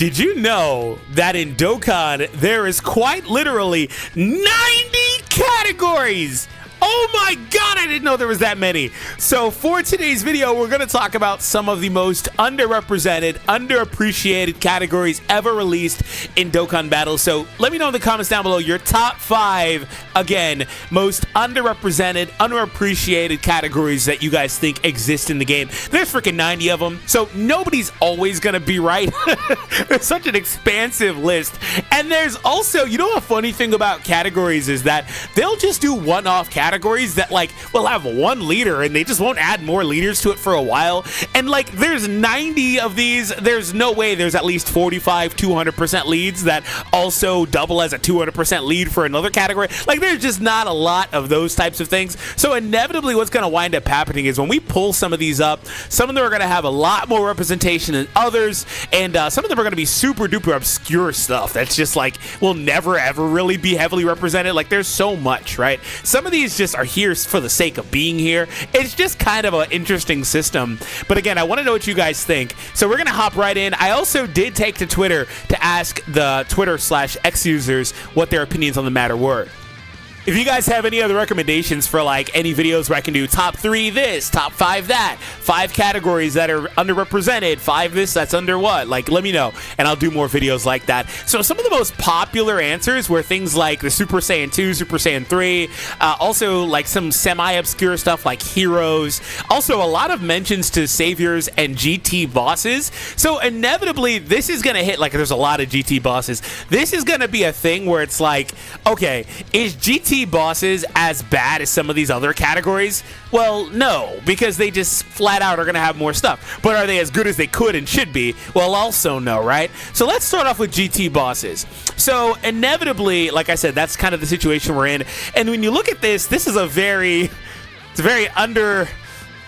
Did you know that in Dokkan there is quite literally 90 categories? Oh my god, I didn't know there was that many. So for today's video, we're going to talk about some of the most underrepresented, underappreciated categories ever released in Dokkan Battle. So let me know in the comments down below your top 5, again, most underrepresented, underappreciated categories that you guys think exist in the game. There's freaking 90 of them, so nobody's always going to be right. There's such an expansive list. And there's also, you know, a funny thing about categories is that they'll just do one-off categories that like will have one leader and they just won't add more leaders to it for a while. And like there's 90 of these, there's no way there's at least 45 200% leads that also double as a 200% lead for another category. Like there's just not a lot of those types of things. So inevitably what's going to wind up happening is when we pull some of these up, some of them are going to have a lot more representation than others, and some of them are going to be super duper obscure stuff that's just like will never ever really be heavily represented. Like there's so much, right? Some of these just are here for the sake of being here. It's just kind of an interesting system. But again, I want to know what you guys think. So we're going to hop right in. I also did take to Twitter to ask the Twitter/X users what their opinions on the matter were. If you guys have any other recommendations for like any videos where I can do top 3 this, top 5 that, 5 categories that are underrepresented, 5 this, that's under what, like let me know and I'll do more videos like that. So some of the most popular answers were things like the Super Saiyan 2, Super Saiyan 3, also like some semi-obscure stuff like heroes, also a lot of mentions to saviors and GT bosses. So inevitably this is going to hit, like there's a lot of GT bosses. This is going to be a thing where it's like, okay, is GT bosses as bad as some of these other categories? Well, no, because they just flat out are going to have more stuff. But are they as good as they could and should be? Well, also no, right? So let's start off with GT bosses. So inevitably, like I said, that's kind of the situation we're in. And when you look at this, this is a very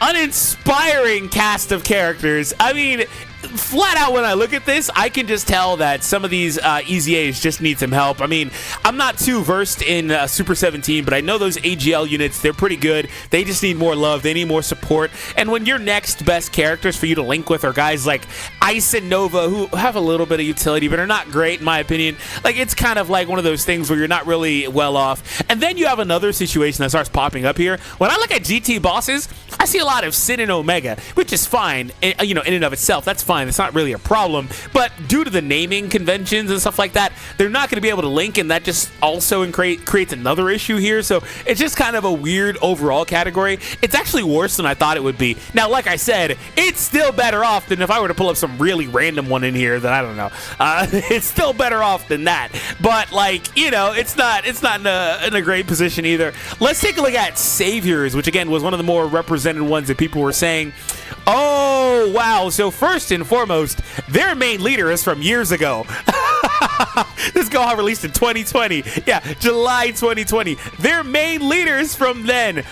uninspiring cast of characters. I mean, flat out when I look at this, I can just tell that some of these EZAs just need some help. I mean, I'm not too versed in Super 17, but I know those AGL units, they're pretty good. They just need more love. They need more support. And when your next best characters for you to link with are guys like Ice and Nova, who have a little bit of utility, but are not great in my opinion, like it's kind of like one of those things where you're not really well off. And then you have another situation that starts popping up here. When I look at GT bosses, I see a lot of Sin and Omega, which is fine, you know, in and of itself. That's fine. It's not really a problem, but due to the naming conventions and stuff like that, they're not going to be able to link, and that just also creates another issue here. So it's just kind of a weird overall category. It's actually worse than I thought it would be. Now, like I said, it's still better off than if I were to pull up some really random one in here that I don't know. It's still better off than that, but like, you know, it's not in a great position either. Let's take a look at Saviors, which again was one of the more represented ones that people were saying. Oh, wow. So first and foremost, their main leader is from years ago. This Gohan released in 2020. Yeah, July 2020. Their main leader is from then.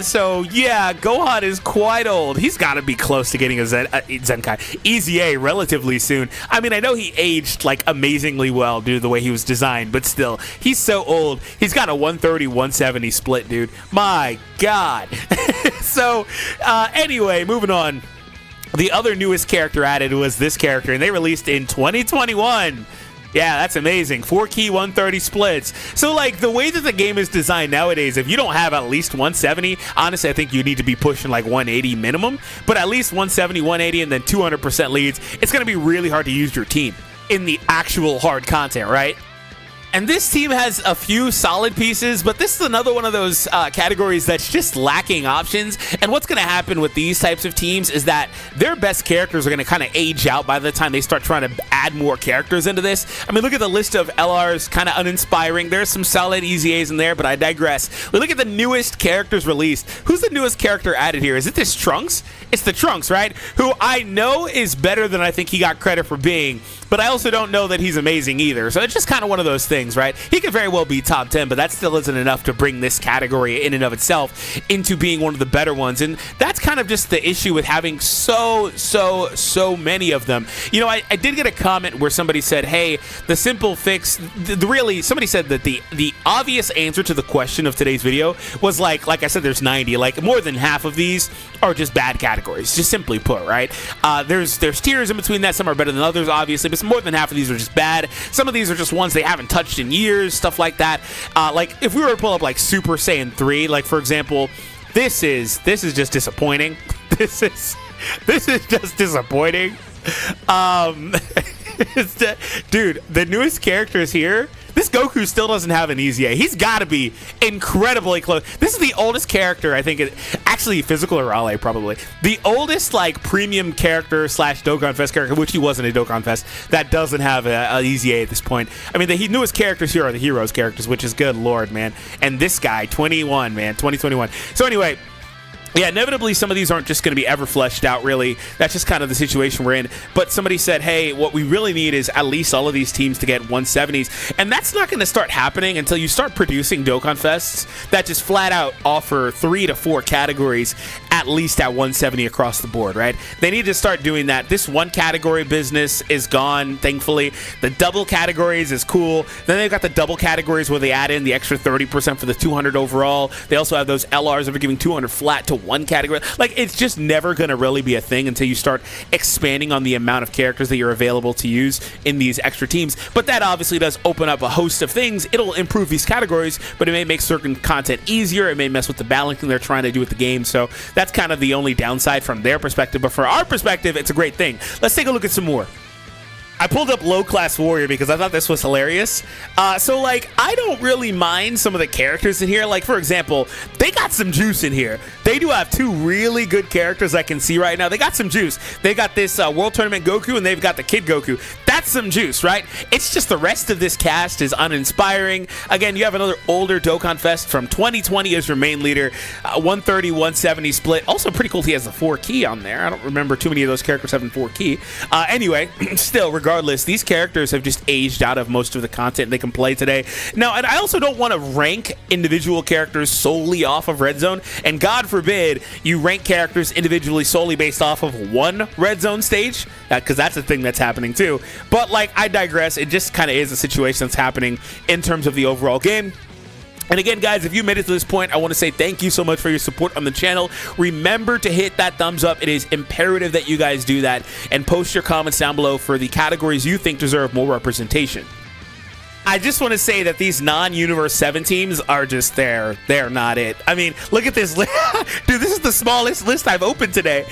So yeah, Gohan is quite old. He's got to be close to getting a Zenkai EZA relatively soon. I mean, I know he aged like amazingly well due to the way he was designed, but still, he's so old. He's got a 130-170 split, dude. My God. So anyway, moving on. The other newest character added was this character, and they released in 2021. Yeah, that's amazing. 4-key 130 splits. So, like, the way that the game is designed nowadays, if you don't have at least 170, honestly, I think you need to be pushing, like, 180 minimum. But at least 170, 180, and then 200% leads, it's going to be really hard to use your team in the actual hard content, right? And this team has a few solid pieces, but this is another one of those categories that's just lacking options. And what's going to happen with these types of teams is that their best characters are going to kind of age out by the time they start trying to add more characters into this. I mean, look at the list of LRs, kind of uninspiring. There's some solid EZAs in there, but I digress. We look at the newest characters released. Who's the newest character added here? Is it this Trunks? It's the Trunks, right? Who I know is better than I think he got credit for being, but I also don't know that he's amazing either. So it's just kind of one of those things. things, right? He could very well be top 10, but that still isn't enough to bring this category in and of itself into being one of the better ones. And that's kind of just the issue with having so many of them. You know, I did get a comment where somebody said, hey, the simple fix, really, somebody said that the obvious answer to the question of today's video was like I said, there's 90, like more than half of these are just bad categories, just simply put, right? There's tiers in between that. Some are better than others, obviously, but more than half of these are just bad. Some of these are just ones they haven't touched in years, stuff like that. Like if we were to pull up like Super Saiyan 3, like for example, this is just disappointing. This is just disappointing. Dude, the newest characters here. This Goku still doesn't have an easy A. He's got to be incredibly close. This is the oldest character, I think, actually physical or Raleigh probably. The oldest like premium character slash Dokkan Fest character, which he wasn't a Dokkan Fest, that doesn't have an easy A at this point. I mean, the newest characters here are the Heroes characters, which is good lord, man. And this guy, 21, man, 2021. So anyway, yeah, inevitably some of these aren't just going to be ever fleshed out, really. That's just kind of the situation we're in. But somebody said, hey, what we really need is at least all of these teams to get 170s. And that's not going to start happening until you start producing Dokkan Fests that just flat out offer 3 to 4 categories at least at 170 across the board, right? They need to start doing that. This one category business is gone, thankfully. The double categories is cool. Then they've got the double categories where they add in the extra 30% for the 200 overall. They also have those LRs that are giving 200 flat to one category. Like, it's just never going to really be a thing until you start expanding on the amount of characters that you're available to use in these extra teams. But that obviously does open up a host of things. It'll improve these categories, but it may make certain content easier. It may mess with the balancing they're trying to do with the game. So that's kind of the only downside from their perspective. But for our perspective, it's a great thing. Let's take a look at some more. I pulled up Low Class Warrior because I thought this was hilarious. So, like, I don't really mind some of the characters in here. Like, for example, they got some juice in here. They do have 2 really good characters I can see right now. They got some juice. They got this World Tournament Goku, and they've got the Kid Goku. That's some juice, right? It's just the rest of this cast is uninspiring. Again, you have another older Dokkan Fest from 2020 as your main leader. 130, 170 split. Also pretty cool he has the 4 key on there. I don't remember too many of those characters having 4 key. Anyway, still, regardless, these characters have just aged out of most of the content they can play today. Now, and I also don't want to rank individual characters solely off of Red Zone, and God forbid you rank characters individually solely based off of one Red Zone stage, because that's a thing that's happening too. But, like, I digress. It just kind of is a situation that's happening in terms of the overall game. And again, guys, if you made it to this point, I want to say thank you so much for your support on the channel. Remember to hit that thumbs up. It is imperative that you guys do that, and post your comments down below for the categories you think deserve more representation. I just want to say that these non-Universe 7 teams are just there. They're not it. I mean, look at this list. Dude, this is the smallest list I've opened today.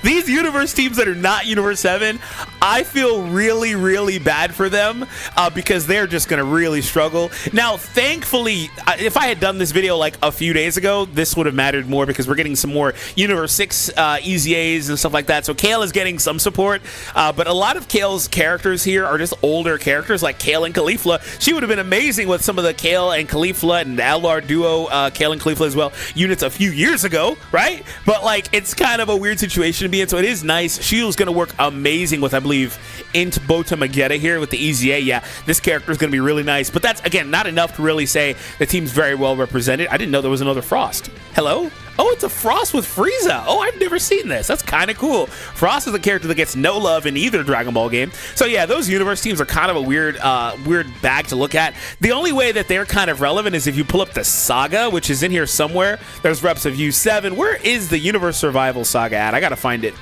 These Universe teams that are not Universe 7, I feel really, really bad for them because they're just going to really struggle. Now, thankfully, if I had done this video like a few days ago, this would have mattered more because we're getting some more Universe 6 Easy A's and stuff like that. So Kale is getting some support, but a lot of Kale's characters here are just older characters like Kale and Caulifla. She would have been amazing with some of the Kale and Caulifla and the LR duo, Kale and Caulifla as well, units a few years ago, right? But, like, it's kind of a weird situation to be in, so it is nice. Shield's going to work amazing with, I believe, into Bota Magetta here with the Easy A. Yeah, this character is going to be really nice, but that's, again, not enough to really say the team's very well represented. I didn't know there was another Frost. Hello? Oh, it's a Frost with Frieza. Oh, I've never seen this. That's kind of cool. Frost is a character that gets no love in either Dragon Ball game. So yeah, those Universe teams are kind of a weird bag to look at. The only way that they're kind of relevant is if you pull up the Saga, which is in here somewhere. There's reps of U7. Where is the Universe Survival Saga at? I gotta find it.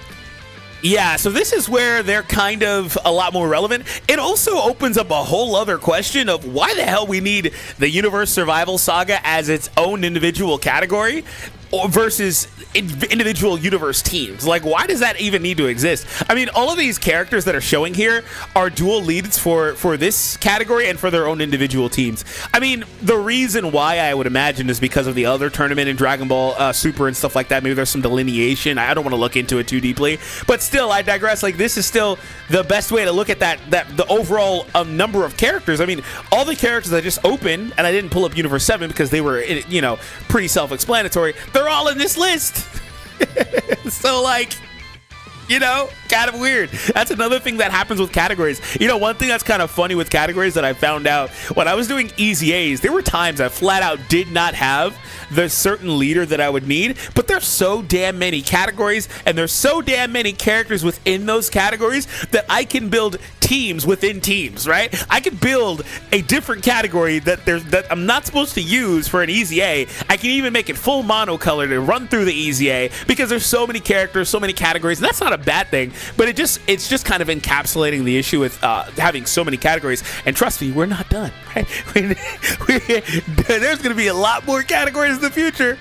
Yeah, so this is where they're kind of a lot more relevant. It also opens up a whole other question of why the hell we need the Universe Survival Saga as its own individual category versus individual universe teams. Like, why does that even need to exist? I mean, all of these characters that are showing here are dual leads for this category and for their own individual teams. I mean, the reason why I would imagine is because of the other tournament in Dragon Ball Super and stuff like that. Maybe there's some delineation. I don't want to look into it too deeply, but still, I digress. Like, this is still the best way to look at the overall number of characters. I mean, all the characters I just opened, and I didn't pull up Universe 7 because they were, you know, pretty self-explanatory. They're all in this list. So, like, you know, Kind of weird. That's another thing that happens with categories. You know, one thing that's kind of funny with categories that I found out when I was doing easy A's, there were times I flat out did not have the certain leader that I would need, but there's so damn many categories and there's so damn many characters within those categories that I can build teams within teams, right? I could build a different category that I'm not supposed to use for an easy A. I can even make it full monocolor to run through the easy A because there's so many characters, so many categories, and that's not a bad thing, but it's just kind of encapsulating the issue with having so many categories. And trust me, we're not done, right? There's going to be a lot more categories in the future.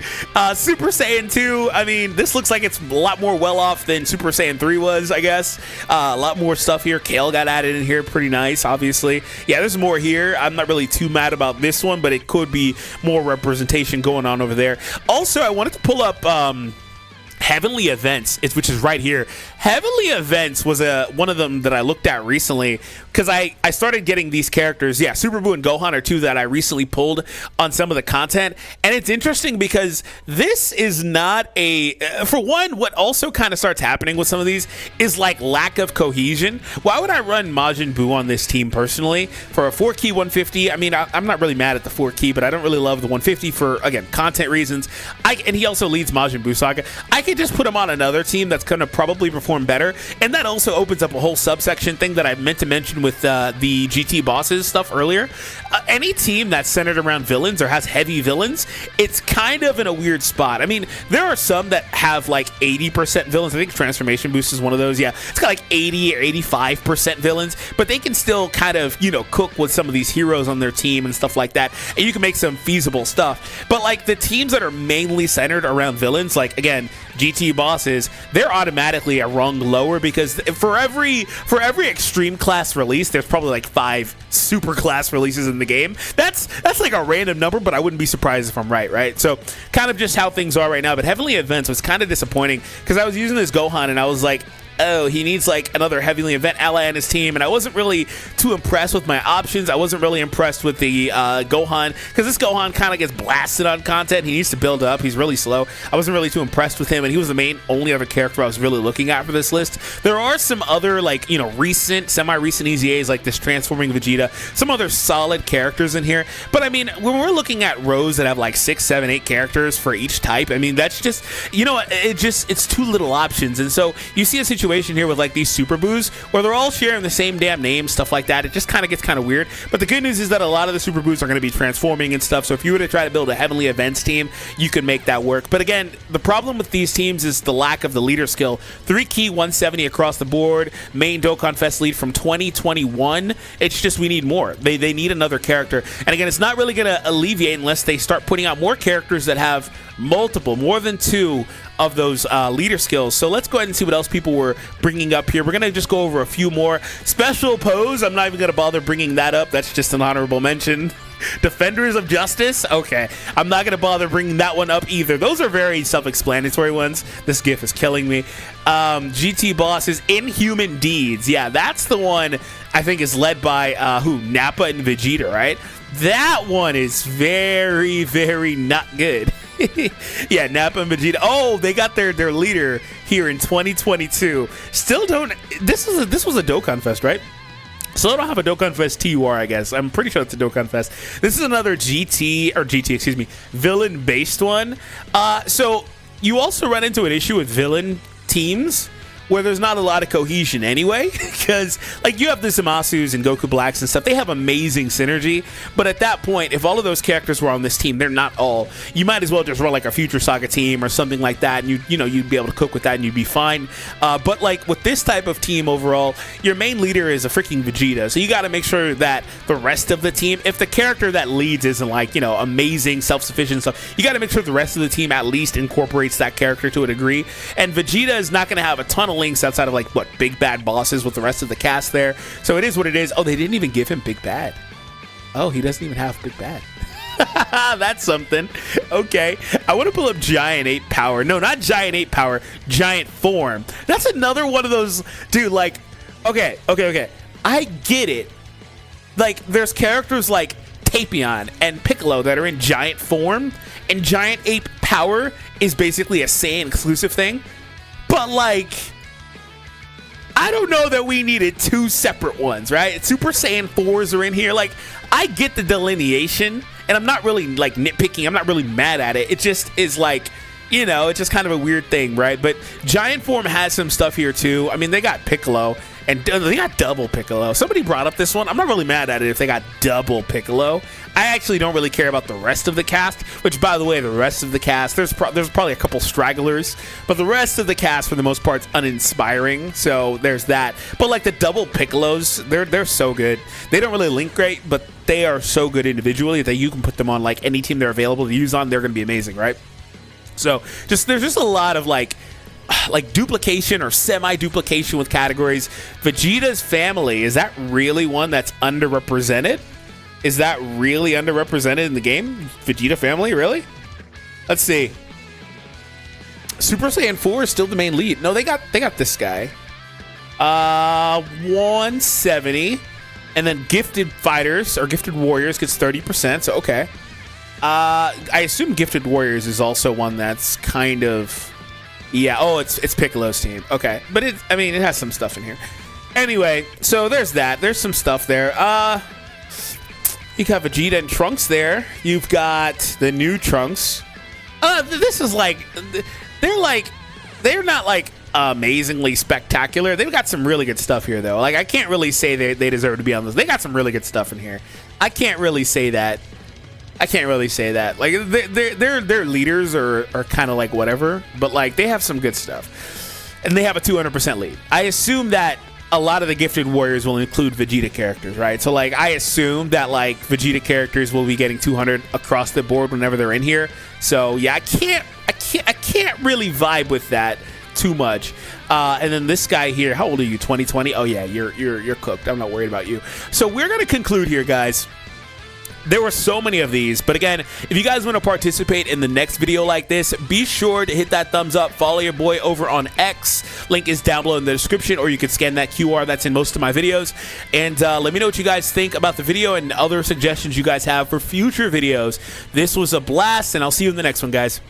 Super Saiyan 2, I mean, this looks like it's a lot more well off than Super Saiyan 3 was, I guess. A lot more stuff here. Kale got added in here, pretty nice, obviously. Yeah, there's more here. I'm not really too mad about this one, but it could be more representation going on over there. Also, I wanted to pull up Heavenly Events, which is right here. Heavenly Events was one of them that I looked at recently because I started getting these characters. Yeah, Super Buu and Gohan are two that I recently pulled on some of the content. And it's interesting because this is not for one, what also kind of starts happening with some of these is like lack of cohesion. Why would I run Majin Buu on this team personally? For a 4-key 150, I mean, I'm not really mad at the 4-key, but I don't really love the 150 for, again, content reasons. And he also leads Majin Buu Saga. I could just put him on another team that's going to probably perform better, and that also opens up a whole subsection thing that I meant to mention with the GT bosses stuff earlier. Any team that's centered around villains or has heavy villains, it's kind of in a weird spot. I mean, there are some that have like 80% villains. I think Transformation Boost is one of those. Yeah, it's got like 80 or 85% villains, but they can still kind of, you know, cook with some of these heroes on their team and stuff like that, and you can make some feasible stuff. But like the teams that are mainly centered around villains, like again, GT bosses, they're automatically a rung lower because for every extreme class release, there's probably like 5 super class releases in the game. That's like a random number, but I wouldn't be surprised if I'm right? So kind of just how things are right now. But Heavenly Events was kind of disappointing because I was using this Gohan and I was like, oh, he needs like another Heavenly Event ally on his team, and I wasn't really too impressed with my options. I wasn't really impressed with the Gohan, because this Gohan kind of gets blasted on content. He needs to build up. He's really slow. I wasn't really too impressed with him, and he was the only other character I was really looking at for this list. There are some other, like, you know, semi-recent EZAs, like this Transforming Vegeta, some other solid characters in here, but I mean, when we're looking at rows that have like 6, 7, 8 characters for each type, I mean, that's just, you know, it's too little options. And so you see a situation here with like these Super Boos where they're all sharing the same damn name, stuff like that. It just kind of gets kind of weird. But the good news is that a lot of the Super Boos are going to be transforming and stuff. So if you were to try to build a Heavenly Events team, you could make that work. But again, the problem with these teams is the lack of the leader skill. 3-key 170 across the board. Main Dokkan Fest lead from 2021. It's just we need more. They need another character. And again, it's not really going to alleviate unless they start putting out more characters that have more than 2 of those leader skills. So let's go ahead and see what else people were bringing up here. We're going to just go over a few more. Special Pose, I'm not even going to bother bringing that up. That's just an honorable mention. Defenders of Justice, okay, I'm not going to bother bringing that one up either. Those are very self-explanatory ones. This GIF is killing me. GT Bosses, Inhuman Deeds. Yeah, that's the one I think is led by Nappa and Vegeta, right? That one is very, very not good. Yeah, Nappa and Vegeta. Oh, they got their leader here in 2022. Still don't. This was a Dokkan Fest, right? So I don't have a Dokkan Fest TUR, I guess. I'm pretty sure it's a Dokkan Fest. This is another villain-based one. So you also run into an issue with villain teams where there's not a lot of cohesion anyway, because like you have the Zamasus and Goku Blacks and stuff, they have amazing synergy, but at that point, if all of those characters were on this team, they're not all. You might as well just run like a Future Saga team or something like that, and you'd be able to cook with that and you'd be fine. But like with this type of team overall, your main leader is a freaking Vegeta, so you got to make sure that the rest of the team, if the character that leads isn't like, you know, amazing, self-sufficient stuff, you got to make sure the rest of the team at least incorporates that character to a degree. And Vegeta is not going to have a ton of links outside of like what big bad bosses with the rest of the cast there, so it is what it is. Oh, they didn't even give him Big Bad. Oh, he doesn't even have Big Bad. That's something. Okay, I want to pull up Giant 8 Power. No, not Giant 8 Power, Giant Form. That's another one of those, dude, like, okay, I get it. Like, there's characters like Tapion and Piccolo that are in Giant Form, and Giant 8 Power is basically a Saiyan exclusive thing. But like, I don't know that we needed 2 separate ones, right? Super Saiyan 4s are in here. Like, I get the delineation, and I'm not really, like, nitpicking. I'm not really mad at it. It just is, like, you know, it's just kind of a weird thing, right? But Giant Form has some stuff here, too. I mean, they got Piccolo, and they got double Piccolo. Somebody brought up this one. I'm not really mad at it if they got double Piccolo. I actually don't really care about the rest of the cast, which, by the way, the rest of the cast, there's probably a couple stragglers, but the rest of the cast, for the most part, is uninspiring, so there's that. But, like, the double Piccolos, they're so good. They don't really link great, but they are so good individually that you can put them on, like, any team they're available to use on. They're going to be amazing, right? So, there's just a lot of, like duplication or semi-duplication with categories. Vegeta's family, is that really one that's underrepresented? Is that really underrepresented in the game? Vegeta family, really? Let's see. Super Saiyan 4 is still the main lead. No, they got this guy. 170. And then Gifted Fighters or Gifted Warriors gets 30%, so okay. I assume Gifted Warriors is also one that's kind of... Yeah, oh, it's Piccolo's team. Okay, but it has some stuff in here. Anyway, so there's that. There's some stuff there. You got Vegeta and Trunks there. You've got the new Trunks. This is like, they're not like amazingly spectacular. They've got some really good stuff here, though. Like, I can't really say they deserve to be on this. They got some really good stuff in here. I can't really say that. Like, their leaders are kind of like whatever, but like they have some good stuff, and they have a 200% lead. I assume that a lot of the Gifted Warriors will include Vegeta characters, right? So like I assume that like Vegeta characters will be getting 200 across the board whenever they're in here. So yeah, I can't really vibe with that too much. And then this guy here, how old are you? 2020? Oh yeah, you're cooked. I'm not worried about you. So we're gonna conclude here, guys. There were so many of these, but again, if you guys want to participate in the next video like this, be sure to hit that thumbs up, follow your boy over on X, link is down below in the description, or you can scan that QR that's in most of my videos, and let me know what you guys think about the video and other suggestions you guys have for future videos. This was a blast, and I'll see you in the next one, guys.